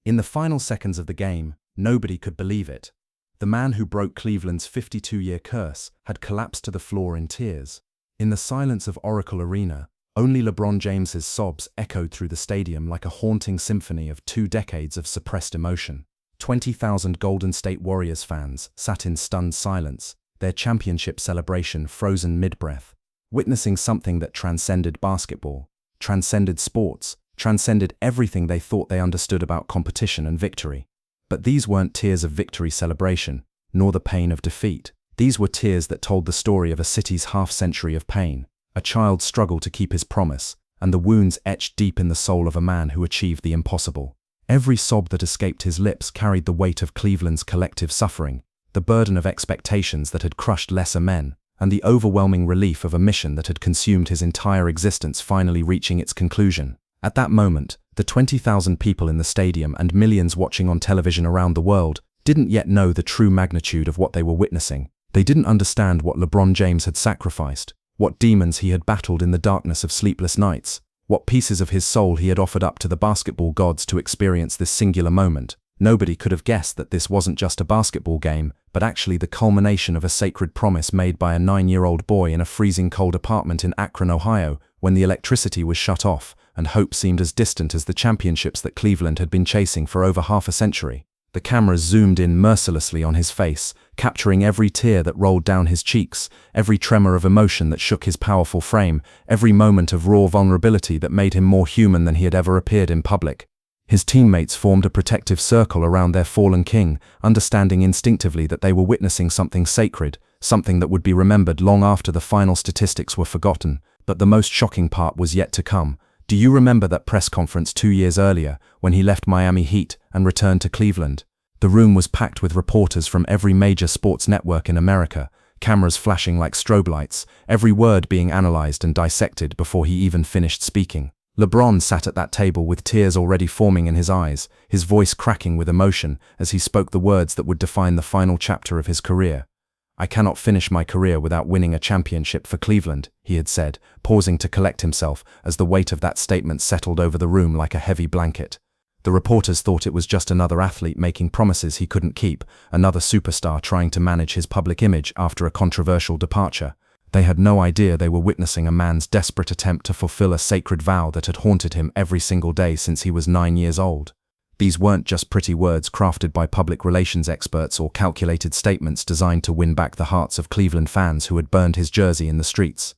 In the final seconds of the game, nobody could believe it. The man who broke Cleveland's 52-year curse had collapsed to the floor in tears. In the silence of Oracle Arena, only LeBron James's sobs echoed through the stadium like a haunting symphony of 2 decades of suppressed emotion. 20,000 Golden State Warriors fans sat in stunned silence, their championship celebration frozen mid-breath, witnessing something that transcended basketball, transcended sports, transcended everything they thought they understood about competition and victory. But these weren't tears of victory celebration, nor the pain of defeat. These were tears that told the story of a city's half-century of pain, a child's struggle to keep his promise, and the wounds etched deep in the soul of a man who achieved the impossible. Every sob that escaped his lips carried the weight of Cleveland's collective suffering, the burden of expectations that had crushed lesser men, and the overwhelming relief of a mission that had consumed his entire existence finally reaching its conclusion. At that moment, the 20,000 people in the stadium and millions watching on television around the world didn't yet know the true magnitude of what they were witnessing. They didn't understand what LeBron James had sacrificed, what demons he had battled in the darkness of sleepless nights, what pieces of his soul he had offered up to the basketball gods to experience this singular moment. Nobody could have guessed that this wasn't just a basketball game, but actually the culmination of a sacred promise made by a 9-year-old boy in a freezing cold apartment in Akron, Ohio, when the electricity was shut off and hope seemed as distant as the championships that Cleveland had been chasing for over half a century. The cameras zoomed in mercilessly on his face, capturing every tear that rolled down his cheeks, every tremor of emotion that shook his powerful frame, every moment of raw vulnerability that made him more human than he had ever appeared in public. His teammates formed a protective circle around their fallen king, understanding instinctively that they were witnessing something sacred, something that would be remembered long after the final statistics were forgotten. But the most shocking part was yet to come. Do you remember that press conference 2 years earlier, when he left Miami Heat and returned to Cleveland? The room was packed with reporters from every major sports network in America, cameras flashing like strobe lights, every word being analyzed and dissected before he even finished speaking. LeBron sat at that table with tears already forming in his eyes, his voice cracking with emotion as he spoke the words that would define the final chapter of his career. "I cannot finish my career without winning a championship for Cleveland," he had said, pausing to collect himself as the weight of that statement settled over the room like a heavy blanket. The reporters thought it was just another athlete making promises he couldn't keep, another superstar trying to manage his public image after a controversial departure. They had no idea they were witnessing a man's desperate attempt to fulfill a sacred vow that had haunted him every single day since he was 9 years old. These weren't just pretty words crafted by public relations experts or calculated statements designed to win back the hearts of Cleveland fans who had burned his jersey in the streets.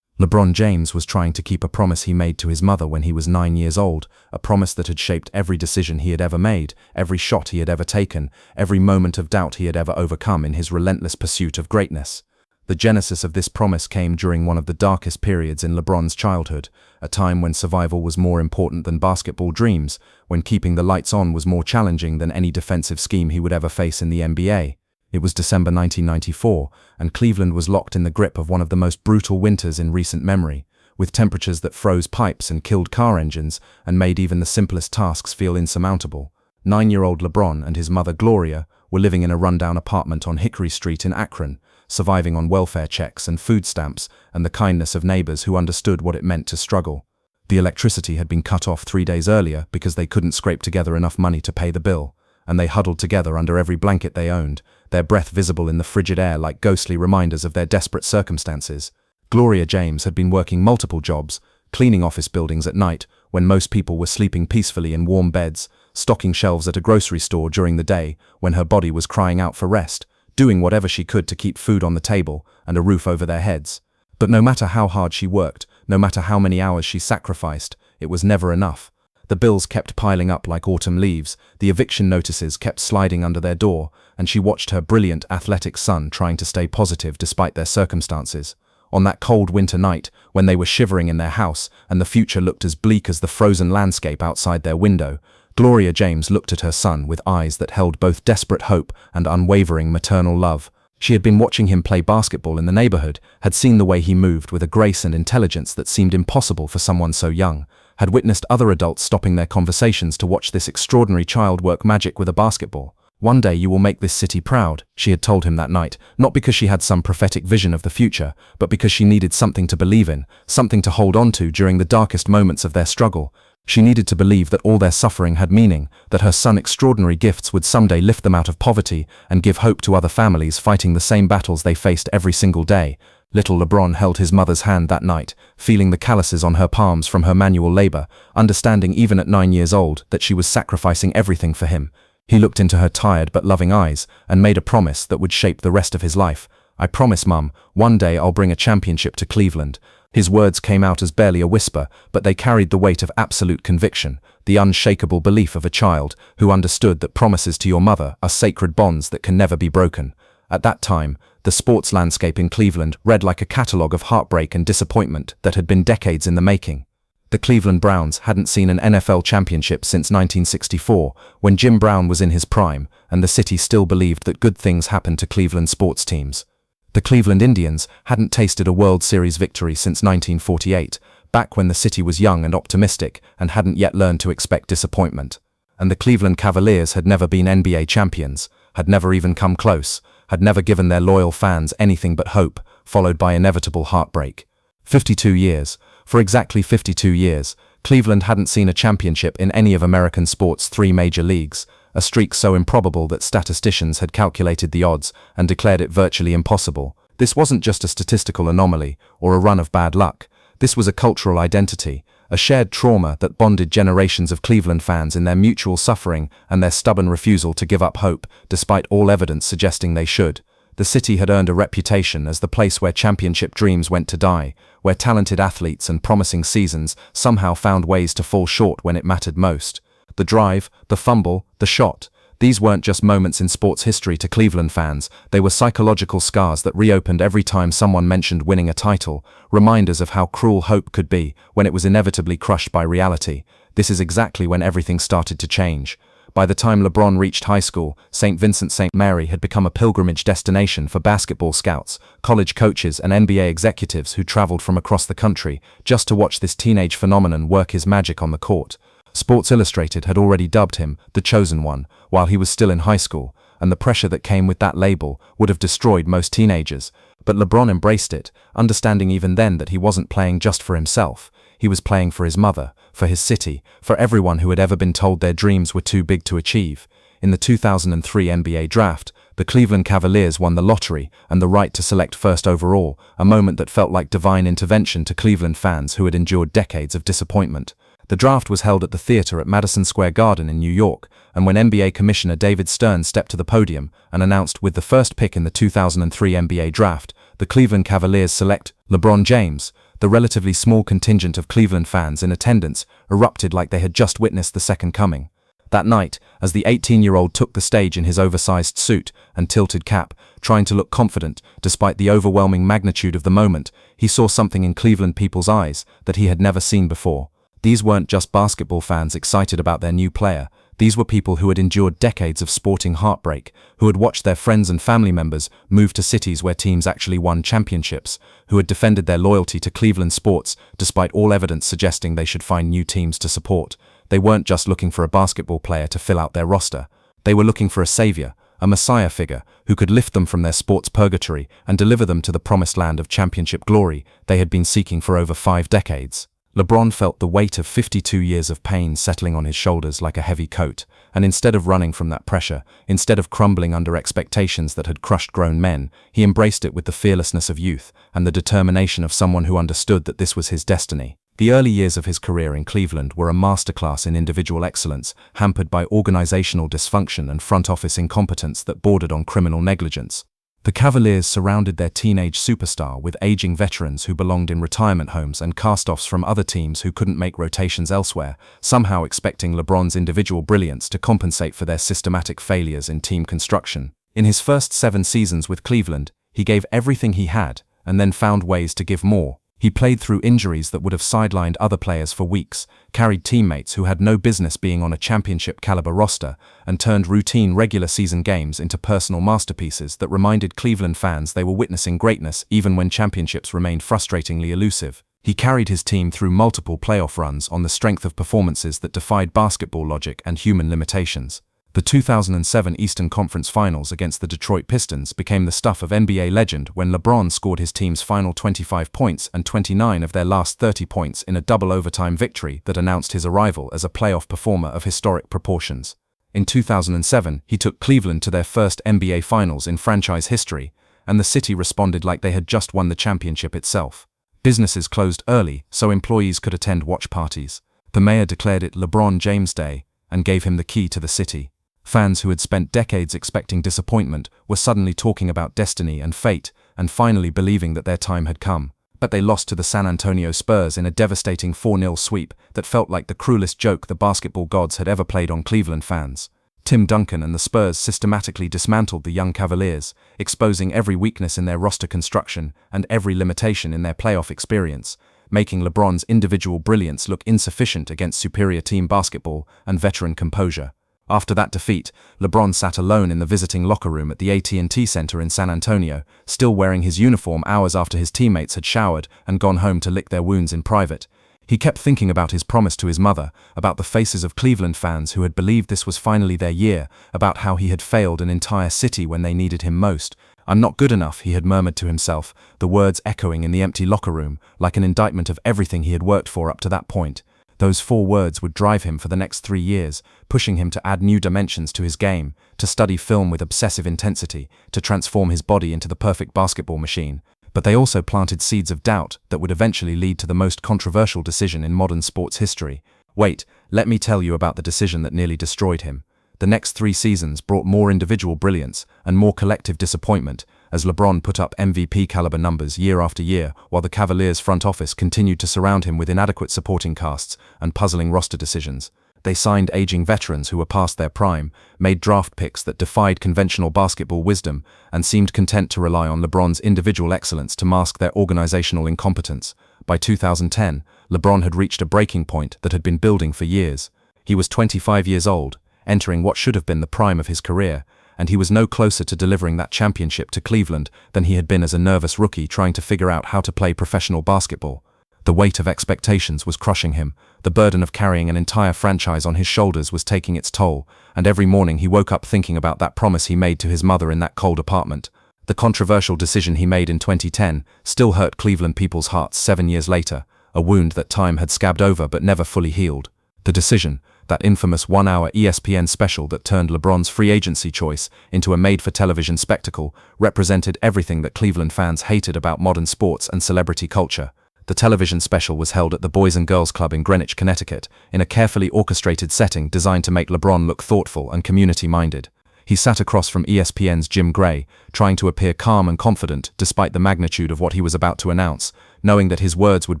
LeBron James was trying to keep a promise he made to his mother when he was 9 years old, a promise that had shaped every decision he had ever made, every shot he had ever taken, every moment of doubt he had ever overcome in his relentless pursuit of greatness. The genesis of this promise came during one of the darkest periods in LeBron's childhood, a time when survival was more important than basketball dreams, when keeping the lights on was more challenging than any defensive scheme he would ever face in the NBA. It was December 1994, and Cleveland was locked in the grip of one of the most brutal winters in recent memory, with temperatures that froze pipes and killed car engines and made even the simplest tasks feel insurmountable. 9-year-old LeBron and his mother Gloria were living in a rundown apartment on Hickory Street in Akron, surviving on welfare checks and food stamps and the kindness of neighbors who understood what it meant to struggle. The electricity had been cut off 3 days earlier because they couldn't scrape together enough money to pay the bill, and they huddled together under every blanket they owned, their breath visible in the frigid air like ghostly reminders of their desperate circumstances. Gloria James had been working multiple jobs, cleaning office buildings at night when most people were sleeping peacefully in warm beds, stocking shelves at a grocery store during the day when her body was crying out for rest, doing whatever she could to keep food on the table and a roof over their heads. But no matter how hard she worked, no matter how many hours she sacrificed, it was never enough. The bills kept piling up like autumn leaves, the eviction notices kept sliding under their door, and she watched her brilliant, athletic son trying to stay positive despite their circumstances. On that cold winter night, when they were shivering in their house and the future looked as bleak as the frozen landscape outside their window, Gloria James looked at her son with eyes that held both desperate hope and unwavering maternal love. She had been watching him play basketball in the neighborhood, had seen the way he moved with a grace and intelligence that seemed impossible for someone so young, had witnessed other adults stopping their conversations to watch this extraordinary child work magic with a basketball. "One day you will make this city proud," she had told him that night, not because she had some prophetic vision of the future, but because she needed something to believe in, something to hold on to during the darkest moments of their struggle. She needed to believe that all their suffering had meaning, that her son's extraordinary gifts would someday lift them out of poverty and give hope to other families fighting the same battles they faced every single day. Little LeBron held his mother's hand that night, feeling the calluses on her palms from her manual labor, understanding even at 9 years old that she was sacrificing everything for him. He looked into her tired but loving eyes and made a promise that would shape the rest of his life. "I promise, Mum, one day I'll bring a championship to Cleveland." His words came out as barely a whisper, but they carried the weight of absolute conviction, the unshakable belief of a child who understood that promises to your mother are sacred bonds that can never be broken. At that time, the sports landscape in Cleveland read like a catalogue of heartbreak and disappointment that had been decades in the making. The Cleveland Browns hadn't seen an NFL championship since 1964, when Jim Brown was in his prime, and the city still believed that good things happened to Cleveland sports teams. The Cleveland Indians hadn't tasted a World Series victory since 1948, back when the city was young and optimistic and hadn't yet learned to expect disappointment. And the Cleveland Cavaliers had never been NBA champions, had never even come close, had never given their loyal fans anything but hope, followed by inevitable heartbreak. 52 years. For exactly 52 years, Cleveland hadn't seen a championship in any of American sports' 3 major leagues, a streak so improbable that statisticians had calculated the odds and declared it virtually impossible. This wasn't just a statistical anomaly or a run of bad luck. This was a cultural identity, a shared trauma that bonded generations of Cleveland fans in their mutual suffering and their stubborn refusal to give up hope, despite all evidence suggesting they should. The city had earned a reputation as the place where championship dreams went to die, where talented athletes and promising seasons somehow found ways to fall short when it mattered most. The drive, the fumble, the shot. These weren't just moments in sports history to Cleveland fans, they were psychological scars that reopened every time someone mentioned winning a title, reminders of how cruel hope could be when it was inevitably crushed by reality. This is exactly when everything started to change. By the time LeBron reached high school, St. Vincent St. Mary had become a pilgrimage destination for basketball scouts, college coaches, and NBA executives who traveled from across the country just to watch this teenage phenomenon work his magic on the court. Sports Illustrated had already dubbed him the chosen one while he was still in high school, and the pressure that came with that label would have destroyed most teenagers. But LeBron embraced it, understanding even then that he wasn't playing just for himself. He was playing for his mother, for his city, for everyone who had ever been told their dreams were too big to achieve. In the 2003 NBA draft, the Cleveland Cavaliers won the lottery and the right to select first overall, a moment that felt like divine intervention to Cleveland fans who had endured decades of disappointment. The draft was held at the theater at Madison Square Garden in New York, and when NBA Commissioner David Stern stepped to the podium and announced with the first pick in the 2003 NBA draft, the Cleveland Cavaliers select LeBron James, the relatively small contingent of Cleveland fans in attendance erupted like they had just witnessed the second coming. That night, as the 18-year-old took the stage in his oversized suit and tilted cap, trying to look confident despite the overwhelming magnitude of the moment, he saw something in Cleveland people's eyes that he had never seen before. These weren't just basketball fans excited about their new player. These were people who had endured decades of sporting heartbreak, who had watched their friends and family members move to cities where teams actually won championships, who had defended their loyalty to Cleveland sports despite all evidence suggesting they should find new teams to support. They weren't just looking for a basketball player to fill out their roster. They were looking for a savior, a messiah figure, who could lift them from their sports purgatory and deliver them to the promised land of championship glory they had been seeking for over 5 decades. LeBron felt the weight of 52 years of pain settling on his shoulders like a heavy coat, and instead of running from that pressure, instead of crumbling under expectations that had crushed grown men, he embraced it with the fearlessness of youth and the determination of someone who understood that this was his destiny. The early years of his career in Cleveland were a masterclass in individual excellence, hampered by organizational dysfunction and front office incompetence that bordered on criminal negligence. The Cavaliers surrounded their teenage superstar with aging veterans who belonged in retirement homes and cast-offs from other teams who couldn't make rotations elsewhere, somehow expecting LeBron's individual brilliance to compensate for their systematic failures in team construction. In his first 7 seasons with Cleveland, he gave everything he had, and then found ways to give more. He played through injuries that would have sidelined other players for weeks, carried teammates who had no business being on a championship-caliber roster, and turned routine regular-season games into personal masterpieces that reminded Cleveland fans they were witnessing greatness even when championships remained frustratingly elusive. He carried his team through multiple playoff runs on the strength of performances that defied basketball logic and human limitations. The 2007 Eastern Conference Finals against the Detroit Pistons became the stuff of NBA legend when LeBron scored his team's final 25 points and 29 of their last 30 points in a double overtime victory that announced his arrival as a playoff performer of historic proportions. In 2007, he took Cleveland to their first NBA Finals in franchise history, and the city responded like they had just won the championship itself. Businesses closed early so employees could attend watch parties. The mayor declared it LeBron James Day and gave him the key to the city. Fans who had spent decades expecting disappointment were suddenly talking about destiny and fate and finally believing that their time had come. But they lost to the San Antonio Spurs in a devastating 4-0 sweep that felt like the cruelest joke the basketball gods had ever played on Cleveland fans. Tim Duncan and the Spurs systematically dismantled the young Cavaliers, exposing every weakness in their roster construction and every limitation in their playoff experience, making LeBron's individual brilliance look insufficient against superior team basketball and veteran composure. After that defeat, LeBron sat alone in the visiting locker room at the AT&T Center in San Antonio, still wearing his uniform hours after his teammates had showered and gone home to lick their wounds in private. He kept thinking about his promise to his mother, about the faces of Cleveland fans who had believed this was finally their year, about how he had failed an entire city when they needed him most. "I'm not good enough," he had murmured to himself, the words echoing in the empty locker room, like an indictment of everything he had worked for up to that point. Those 4 words would drive him for the next 3 years, pushing him to add new dimensions to his game, to study film with obsessive intensity, to transform his body into the perfect basketball machine. But they also planted seeds of doubt that would eventually lead to the most controversial decision in modern sports history. Wait, let me tell you about the decision that nearly destroyed him. The next 3 seasons brought more individual brilliance and more collective disappointment, as LeBron put up MVP-caliber numbers year after year, while the Cavaliers' front office continued to surround him with inadequate supporting casts and puzzling roster decisions. They signed aging veterans who were past their prime, made draft picks that defied conventional basketball wisdom, and seemed content to rely on LeBron's individual excellence to mask their organizational incompetence. By 2010, LeBron had reached a breaking point that had been building for years. He was 25 years old, entering what should have been the prime of his career, and he was no closer to delivering that championship to Cleveland than he had been as a nervous rookie trying to figure out how to play professional basketball. The weight of expectations was crushing him, the burden of carrying an entire franchise on his shoulders was taking its toll, and every morning he woke up thinking about that promise he made to his mother in that cold apartment. The controversial decision he made in 2010 still hurt Cleveland people's hearts 7 years later, a wound that time had scabbed over but never fully healed. The decision, that infamous 1-hour ESPN special that turned LeBron's free agency choice into a made-for-television spectacle, represented everything that Cleveland fans hated about modern sports and celebrity culture. The television special was held at the Boys and Girls Club in Greenwich, Connecticut, in a carefully orchestrated setting designed to make LeBron look thoughtful and community-minded. He sat across from ESPN's Jim Gray, trying to appear calm and confident despite the magnitude of what he was about to announce, knowing that his words would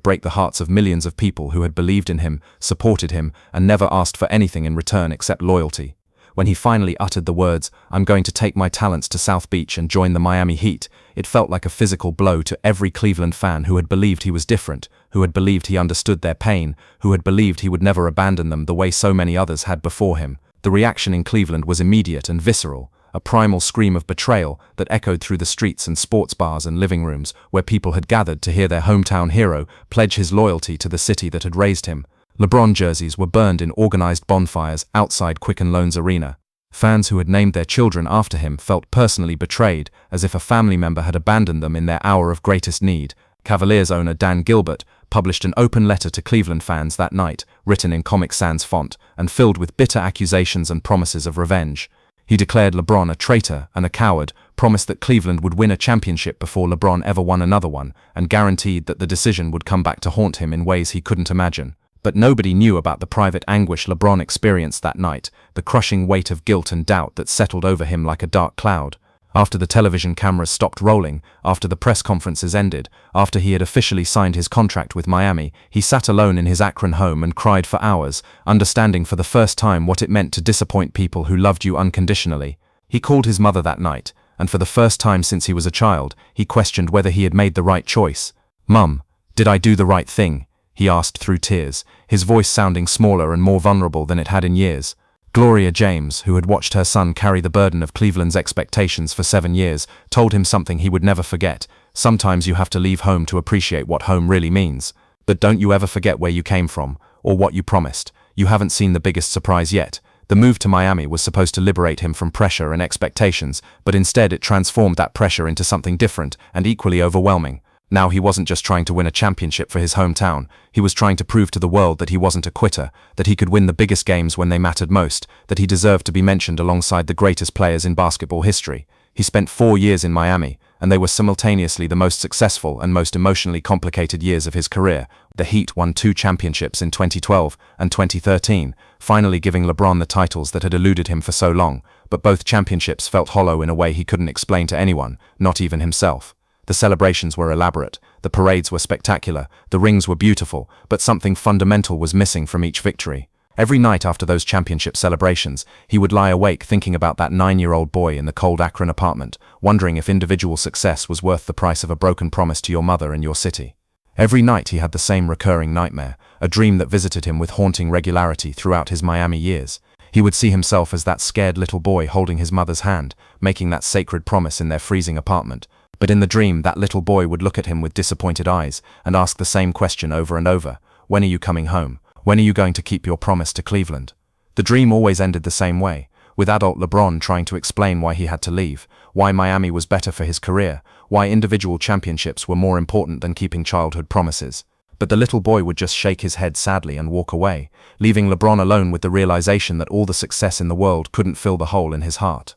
break the hearts of millions of people who had believed in him, supported him, and never asked for anything in return except loyalty. When he finally uttered the words, "I'm going to take my talents to South Beach and join the Miami Heat," it felt like a physical blow to every Cleveland fan who had believed he was different, who had believed he understood their pain, who had believed he would never abandon them the way so many others had before him. The reaction in Cleveland was immediate and visceral, a primal scream of betrayal that echoed through the streets and sports bars and living rooms where people had gathered to hear their hometown hero pledge his loyalty to the city that had raised him. LeBron jerseys were burned in organized bonfires outside Quicken Loans Arena. Fans who had named their children after him felt personally betrayed, as if a family member had abandoned them in their hour of greatest need. Cavaliers owner Dan Gilbert published an open letter to Cleveland fans that night, written in Comic Sans font and filled with bitter accusations and promises of revenge. He declared LeBron a traitor and a coward, promised that Cleveland would win a championship before LeBron ever won another one, and guaranteed that the decision would come back to haunt him in ways he couldn't imagine. But nobody knew about the private anguish LeBron experienced that night, the crushing weight of guilt and doubt that settled over him like a dark cloud. After the television cameras stopped rolling, after the press conferences ended, after he had officially signed his contract with Miami, he sat alone in his Akron home and cried for hours, understanding for the first time what it meant to disappoint people who loved you unconditionally. He called his mother that night, and for the first time since he was a child, he questioned whether he had made the right choice. "Mum, did I do the right thing?" he asked through tears, his voice sounding smaller and more vulnerable than it had in years. Gloria James, who had watched her son carry the burden of Cleveland's expectations for 7 years, told him something he would never forget. "Sometimes you have to leave home to appreciate what home really means. But don't you ever forget where you came from, or what you promised. You haven't seen the biggest surprise yet. The move to Miami was supposed to liberate him from pressure and expectations, but instead it transformed that pressure into something different and equally overwhelming. Now he wasn't just trying to win a championship for his hometown, he was trying to prove to the world that he wasn't a quitter, that he could win the biggest games when they mattered most, that he deserved to be mentioned alongside the greatest players in basketball history. He spent 4 years in Miami, and they were simultaneously the most successful and most emotionally complicated years of his career. The Heat won 2 championships in 2012 and 2013, finally giving LeBron the titles that had eluded him for so long, but both championships felt hollow in a way he couldn't explain to anyone, not even himself. The celebrations were elaborate, the parades were spectacular, the rings were beautiful, but something fundamental was missing from each victory. Every night after those championship celebrations, he would lie awake thinking about that 9-year-old boy in the cold Akron apartment, wondering if individual success was worth the price of a broken promise to your mother and your city. Every night he had the same recurring nightmare, a dream that visited him with haunting regularity throughout his Miami years. He would see himself as that scared little boy holding his mother's hand, making that sacred promise in their freezing apartment. But in the dream, that little boy would look at him with disappointed eyes and ask the same question over and over: when are you coming home? When are you going to keep your promise to Cleveland? The dream always ended the same way, with adult LeBron trying to explain why he had to leave, why Miami was better for his career, why individual championships were more important than keeping childhood promises. But the little boy would just shake his head sadly and walk away, leaving LeBron alone with the realization that all the success in the world couldn't fill the hole in his heart.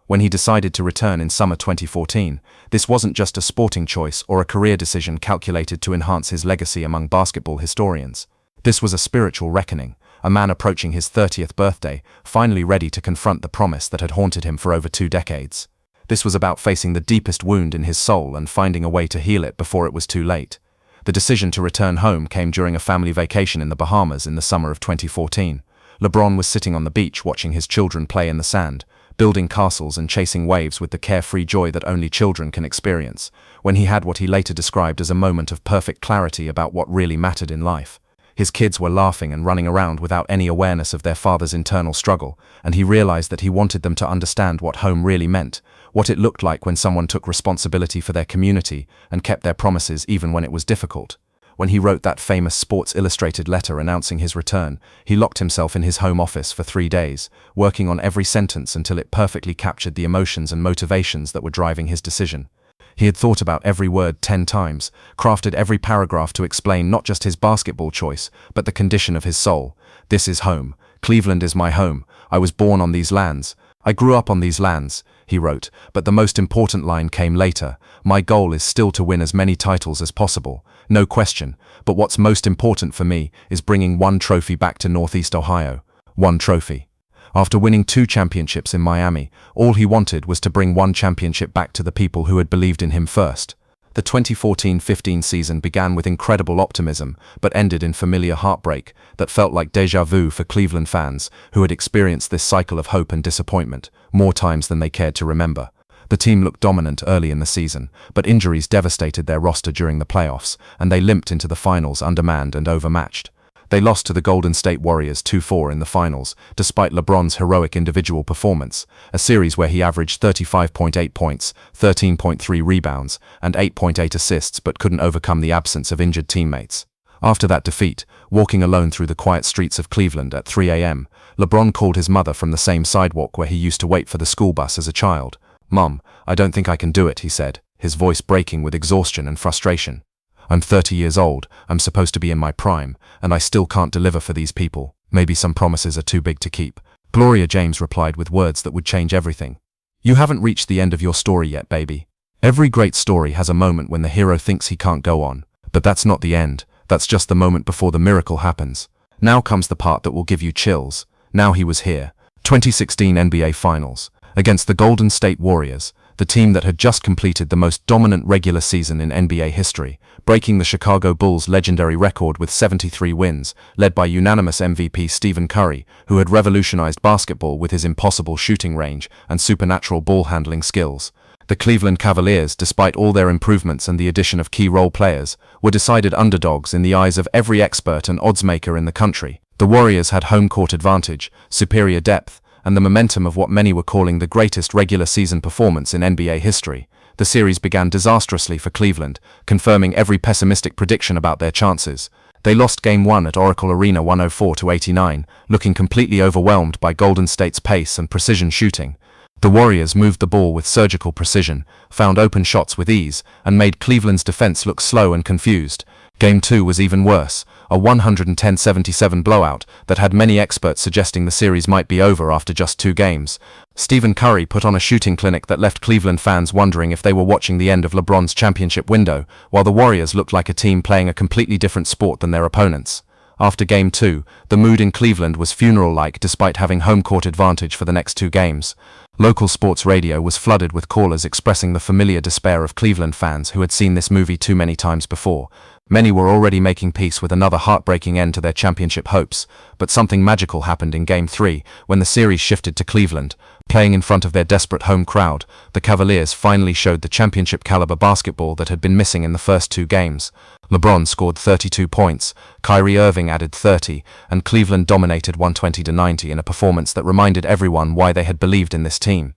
When he decided to return in summer 2014, this wasn't just a sporting choice or a career decision calculated to enhance his legacy among basketball historians. This was a spiritual reckoning, a man approaching his 30th birthday, finally ready to confront the promise that had haunted him for over 2 decades. This was about facing the deepest wound in his soul and finding a way to heal it before it was too late. The decision to return home came during a family vacation in the Bahamas in the summer of 2014. LeBron was sitting on the beach watching his children play in the sand, building castles and chasing waves with the carefree joy that only children can experience, when he had what he later described as a moment of perfect clarity about what really mattered in life. His kids were laughing and running around without any awareness of their father's internal struggle, and he realized that he wanted them to understand what home really meant, what it looked like when someone took responsibility for their community and kept their promises even when it was difficult. When he wrote that famous Sports Illustrated letter announcing his return, he locked himself in his home office for 3 days, working on every sentence until it perfectly captured the emotions and motivations that were driving his decision. He had thought about every word 10 times, crafted every paragraph to explain not just his basketball choice, but the condition of his soul. This is home. Cleveland is my home. I was born on these lands. I grew up on these lands, he wrote, but the most important line came later. My goal is still to win as many titles as possible. No question, but what's most important for me is bringing 1 trophy back to Northeast Ohio. 1 trophy. After winning 2 championships in Miami, all he wanted was to bring 1 championship back to the people who had believed in him first. The 2014-15 season began with incredible optimism, but ended in familiar heartbreak that felt like déjà vu for Cleveland fans who had experienced this cycle of hope and disappointment more times than they cared to remember. The team looked dominant early in the season, but injuries devastated their roster during the playoffs, and they limped into the finals undermanned and overmatched. They lost to the Golden State Warriors 2-4 in the finals, despite LeBron's heroic individual performance, a series where he averaged 35.8 points, 13.3 rebounds, and 8.8 assists but couldn't overcome the absence of injured teammates. After that defeat, walking alone through the quiet streets of Cleveland at 3 a.m., LeBron called his mother from the same sidewalk where he used to wait for the school bus as a child. "Mom, I don't think I can do it," he said, his voice breaking with exhaustion and frustration. "I'm 30 years old, I'm supposed to be in my prime, and I still can't deliver for these people. Maybe some promises are too big to keep." Gloria James replied with words that would change everything. "You haven't reached the end of your story yet, baby. Every great story has a moment when the hero thinks he can't go on. But that's not the end, that's just the moment before the miracle happens. Now comes the part that will give you chills. Now he was here. 2016 NBA Finals. Against the Golden State Warriors, the team that had just completed the most dominant regular season in NBA history, breaking the Chicago Bulls' legendary record with 73 wins, led by unanimous MVP Stephen Curry, who had revolutionized basketball with his impossible shooting range and supernatural ball-handling skills. The Cleveland Cavaliers, despite all their improvements and the addition of key role players, were decided underdogs in the eyes of every expert and oddsmaker in the country. The Warriors had home court advantage, superior depth, and the momentum of what many were calling the greatest regular season performance in NBA history. The series began disastrously for Cleveland, confirming every pessimistic prediction about their chances. They lost Game 1 at Oracle Arena 104-89, looking completely overwhelmed by Golden State's pace and precision shooting. The Warriors moved the ball with surgical precision, found open shots with ease, and made Cleveland's defense look slow and confused. Game 2 was even worse, a 110-77 blowout that had many experts suggesting the series might be over after just 2 games. Stephen Curry put on a shooting clinic that left Cleveland fans wondering if they were watching the end of LeBron's championship window, while the Warriors looked like a team playing a completely different sport than their opponents. After Game 2, the mood in Cleveland was funeral-like despite having home court advantage for the next 2 games. Local sports radio was flooded with callers expressing the familiar despair of Cleveland fans who had seen this movie too many times before. Many were already making peace with another heartbreaking end to their championship hopes, but something magical happened in Game 3 when the series shifted to Cleveland. Playing in front of their desperate home crowd, the Cavaliers finally showed the championship-caliber basketball that had been missing in the first 2 games. LeBron scored 32 points, Kyrie Irving added 30, and Cleveland dominated 120-90 in a performance that reminded everyone why they had believed in this team.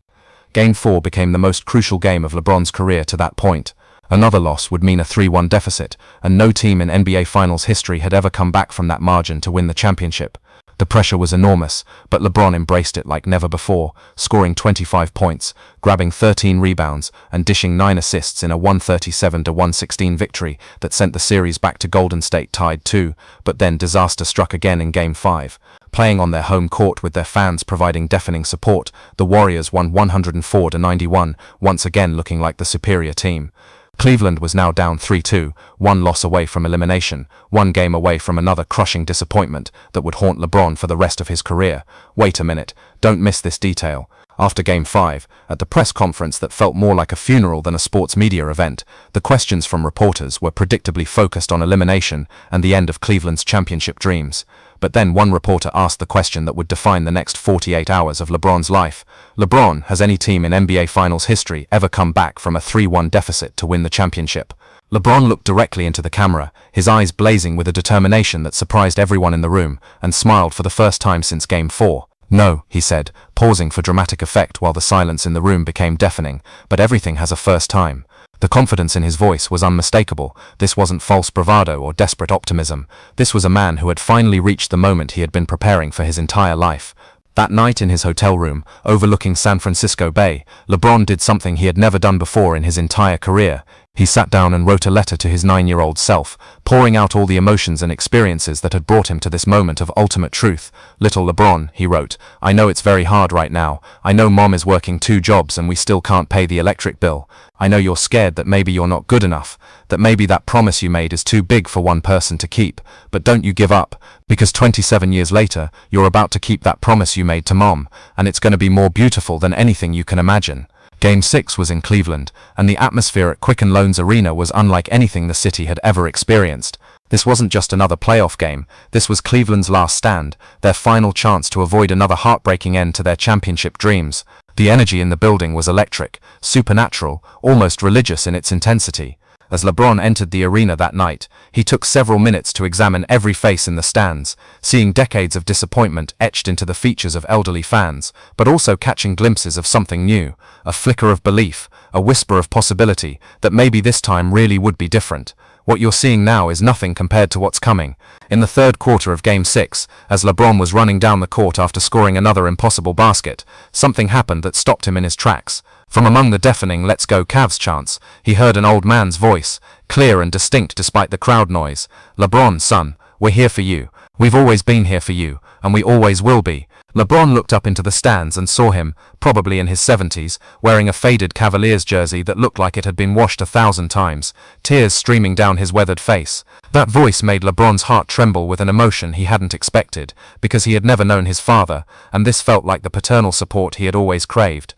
Game 4 became the most crucial game of LeBron's career to that point. Another loss would mean a 3-1 deficit, and no team in NBA Finals history had ever come back from that margin to win the championship. The pressure was enormous, but LeBron embraced it like never before, scoring 25 points, grabbing 13 rebounds, and dishing 9 assists in a 137-116 victory that sent the series back to Golden State tied 2, but then disaster struck again in Game 5. Playing on their home court with their fans providing deafening support, the Warriors won 104-91, once again looking like the superior team. Cleveland was now down 3-2, 1 loss away from elimination, 1 game away from another crushing disappointment that would haunt LeBron for the rest of his career. Wait a minute, don't miss this detail. After Game 5, at the press conference that felt more like a funeral than a sports media event, the questions from reporters were predictably focused on elimination and the end of Cleveland's championship dreams. But then one reporter asked the question that would define the next 48 hours of LeBron's life. LeBron, has any team in NBA Finals history ever come back from a 3-1 deficit to win the championship? LeBron looked directly into the camera, his eyes blazing with a determination that surprised everyone in the room, and smiled for the first time since Game 4. No, he said, pausing for dramatic effect while the silence in the room became deafening, but everything has a first time. The confidence in his voice was unmistakable. This wasn't false bravado or desperate optimism. This was a man who had finally reached the moment he had been preparing for his entire life. That night in his hotel room, overlooking San Francisco Bay, LeBron did something he had never done before in his entire career. He sat down and wrote a letter to his 9-year-old self, pouring out all the emotions and experiences that had brought him to this moment of ultimate truth. Little LeBron, he wrote, I know it's very hard right now. I know Mom is working 2 jobs and we still can't pay the electric bill. I know you're scared that maybe you're not good enough, that maybe that promise you made is too big for one person to keep. But don't you give up, because 27 years later, you're about to keep that promise you made to Mom, and it's going to be more beautiful than anything you can imagine. Game 6 was in Cleveland, and the atmosphere at Quicken Loans Arena was unlike anything the city had ever experienced. This wasn't just another playoff game, this was Cleveland's last stand, their final chance to avoid another heartbreaking end to their championship dreams. The energy in the building was electric, supernatural, almost religious in its intensity. As LeBron entered the arena that night, he took several minutes to examine every face in the stands, seeing decades of disappointment etched into the features of elderly fans, but also catching glimpses of something new, a flicker of belief, a whisper of possibility that maybe this time really would be different. What you're seeing now is nothing compared to what's coming. In the third quarter of Game 6, as LeBron was running down the court after scoring another impossible basket, something happened that stopped him in his tracks. From among the deafening "Let's go Cavs" chants, he heard an old man's voice, clear and distinct despite the crowd noise. LeBron, son, we're here for you. We've always been here for you, and we always will be. LeBron looked up into the stands and saw him, probably in his 70s, wearing a faded Cavaliers jersey that looked like it had been washed 1,000 times, tears streaming down his weathered face. That voice made LeBron's heart tremble with an emotion he hadn't expected, because he had never known his father, and this felt like the paternal support he had always craved.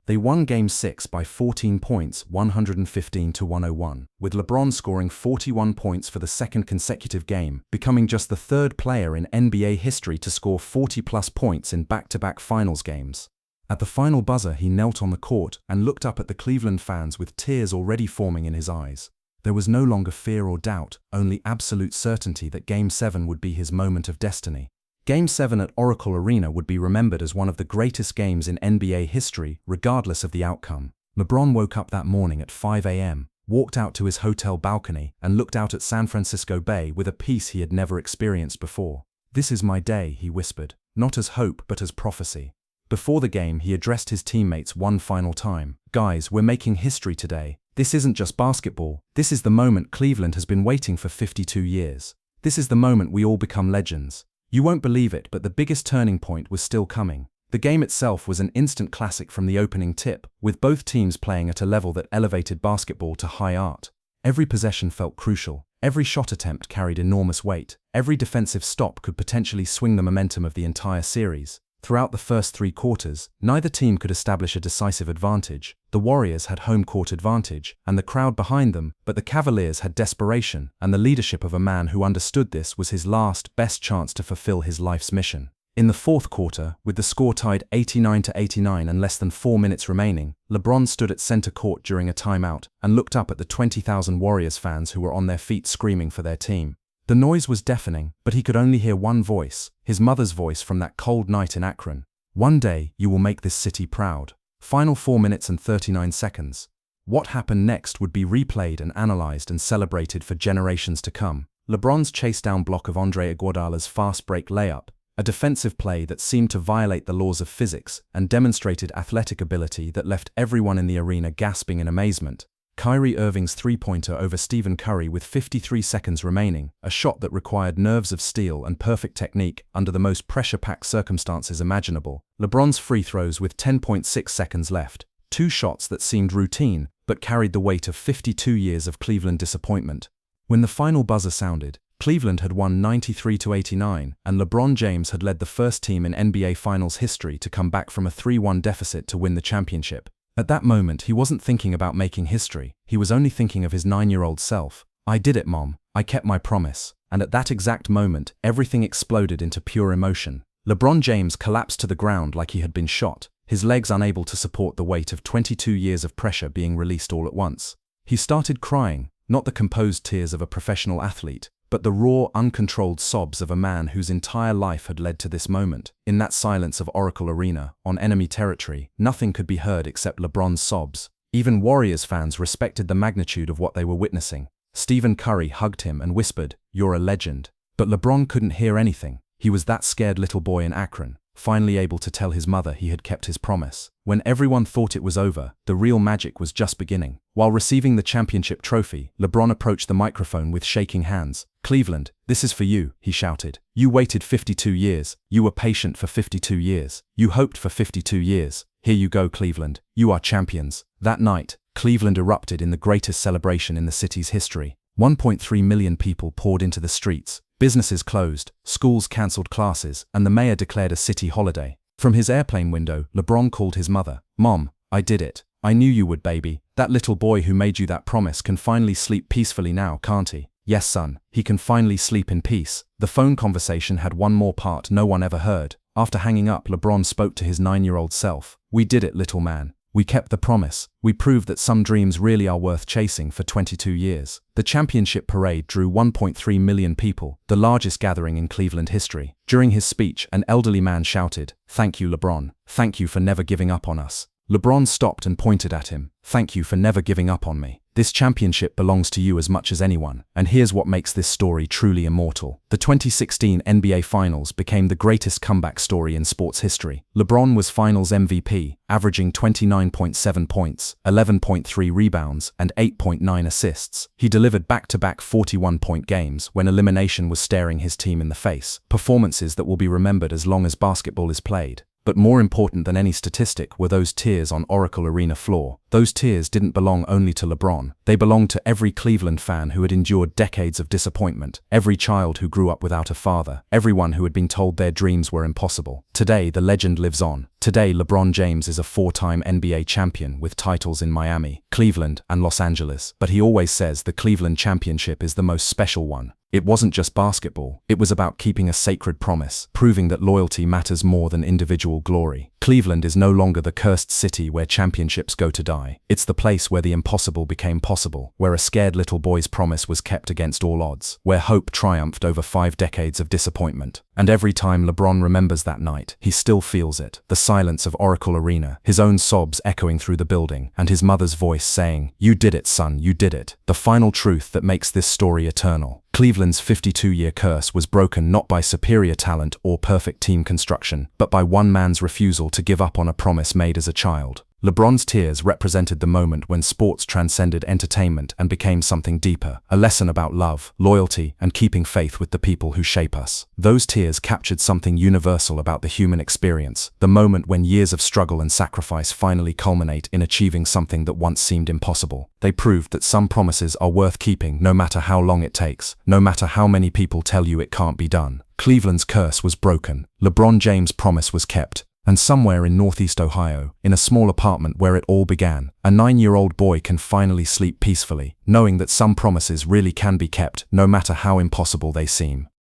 They won Game 6 by 14 points, 115-101, with LeBron scoring 41 points for the second consecutive game, becoming just the 3rd player in NBA history to score 40-plus points in back-to-back finals games. At the final buzzer, he knelt on the court and looked up at the Cleveland fans with tears already forming in his eyes. There was no longer fear or doubt, only absolute certainty that Game 7 would be his moment of destiny. Game 7 at Oracle Arena would be remembered as one of the greatest games in NBA history, regardless of the outcome. LeBron woke up that morning at 5 a.m., walked out to his hotel balcony, and looked out at San Francisco Bay with a peace he had never experienced before. "This is my day," he whispered, not as hope but as prophecy. Before the game, he addressed his teammates one final time. "Guys, we're making history today. This isn't just basketball. This is the moment Cleveland has been waiting for 52 years. This is the moment we all become legends." You won't believe it, but the biggest turning point was still coming. The game itself was an instant classic from the opening tip, with both teams playing at a level that elevated basketball to high art. Every possession felt crucial. Every shot attempt carried enormous weight. Every defensive stop could potentially swing the momentum of the entire series. Throughout the first 3 quarters, neither team could establish a decisive advantage. The Warriors had home court advantage, and the crowd behind them, but the Cavaliers had desperation, and the leadership of a man who understood this was his last, best chance to fulfill his life's mission. In the fourth quarter, with the score tied 89-89 and less than 4 minutes remaining, LeBron stood at center court during a timeout and looked up at the 20,000 Warriors fans who were on their feet screaming for their team. The noise was deafening, but he could only hear one voice, his mother's voice from that cold night in Akron. "One day, you will make this city proud." Final 4 minutes and 39 seconds. What happened next would be replayed and analyzed and celebrated for generations to come. LeBron's chase-down block of Andre Iguodala's fast-break layup, a defensive play that seemed to violate the laws of physics and demonstrated athletic ability that left everyone in the arena gasping in amazement. Kyrie Irving's three-pointer over Stephen Curry with 53 seconds remaining, a shot that required nerves of steel and perfect technique under the most pressure-packed circumstances imaginable. LeBron's free throws with 10.6 seconds left, 2 shots that seemed routine but carried the weight of 52 years of Cleveland disappointment. When the final buzzer sounded, Cleveland had won 93-89, and LeBron James had led the first team in NBA Finals history to come back from a 3-1 deficit to win the championship. At that moment, he wasn't thinking about making history. He was only thinking of his 9-year-old self. "I did it, Mom. I kept my promise." And at that exact moment, everything exploded into pure emotion. LeBron James collapsed to the ground like he had been shot, his legs unable to support the weight of 22 years of pressure being released all at once. He started crying, not the composed tears of a professional athlete, but the raw, uncontrolled sobs of a man whose entire life had led to this moment. In that silence of Oracle Arena, on enemy territory, nothing could be heard except LeBron's sobs. Even Warriors fans respected the magnitude of what they were witnessing. Stephen Curry hugged him and whispered, "You're a legend." But LeBron couldn't hear anything. He was that scared little boy in Akron, finally able to tell his mother he had kept his promise. When everyone thought it was over, the real magic was just beginning. While receiving the championship trophy, LeBron approached the microphone with shaking hands. "Cleveland, this is for you," he shouted. "You waited 52 years. You were patient for 52 years. You hoped for 52 years. Here you go, Cleveland. You are champions." That night, Cleveland erupted in the greatest celebration in the city's history. 1.3 million people poured into the streets. Businesses closed, schools cancelled classes, and the mayor declared a city holiday. From his airplane window, LeBron called his mother. "Mom, I did it. I knew you would, baby. That little boy who made you that promise can finally sleep peacefully now, can't he?" "Yes, son, he can finally sleep in peace." The phone conversation had one more part no one ever heard. After hanging up, LeBron spoke to his 9-year-old self. "We did it, little man. We kept the promise. We proved that some dreams really are worth chasing for 22 years. The championship parade drew 1.3 million people, the largest gathering in Cleveland history. During his speech, an elderly man shouted, "Thank you, LeBron. Thank you for never giving up on us." LeBron stopped and pointed at him. "Thank you for never giving up on me. This championship belongs to you as much as anyone, and here's what makes this story truly immortal." The 2016 NBA Finals became the greatest comeback story in sports history. LeBron was Finals MVP, averaging 29.7 points, 11.3 rebounds, and 8.9 assists. He delivered back-to-back 41-point games when elimination was staring his team in the face, performances that will be remembered as long as basketball is played. But more important than any statistic were those tears on Oracle Arena floor. Those tears didn't belong only to LeBron. They belonged to every Cleveland fan who had endured decades of disappointment, every child who grew up without a father, everyone who had been told their dreams were impossible. Today, the legend lives on. Today, LeBron James is a 4-time NBA champion with titles in Miami, Cleveland, and Los Angeles. But he always says the Cleveland championship is the most special one. It wasn't just basketball. It was about keeping a sacred promise, proving that loyalty matters more than individual glory. Cleveland is no longer the cursed city where championships go to die. It's the place where the impossible became possible, where a scared little boy's promise was kept against all odds, where hope triumphed over 5 decades of disappointment. And every time LeBron remembers that night, he still feels it. The silence of Oracle Arena, his own sobs echoing through the building, and his mother's voice saying, "You did it, son, you did it." The final truth that makes this story eternal. Cleveland's 52-year curse was broken not by superior talent or perfect team construction, but by one man's refusal to give up on a promise made as a child. LeBron's tears represented the moment when sports transcended entertainment and became something deeper, a lesson about love, loyalty, and keeping faith with the people who shape us. Those tears captured something universal about the human experience, the moment when years of struggle and sacrifice finally culminate in achieving something that once seemed impossible. They proved that some promises are worth keeping no matter how long it takes, no matter how many people tell you it can't be done. Cleveland's curse was broken. LeBron James' promise was kept. And somewhere in Northeast Ohio, in a small apartment where it all began, a 9-year-old boy can finally sleep peacefully, knowing that some promises really can be kept, no matter how impossible they seem.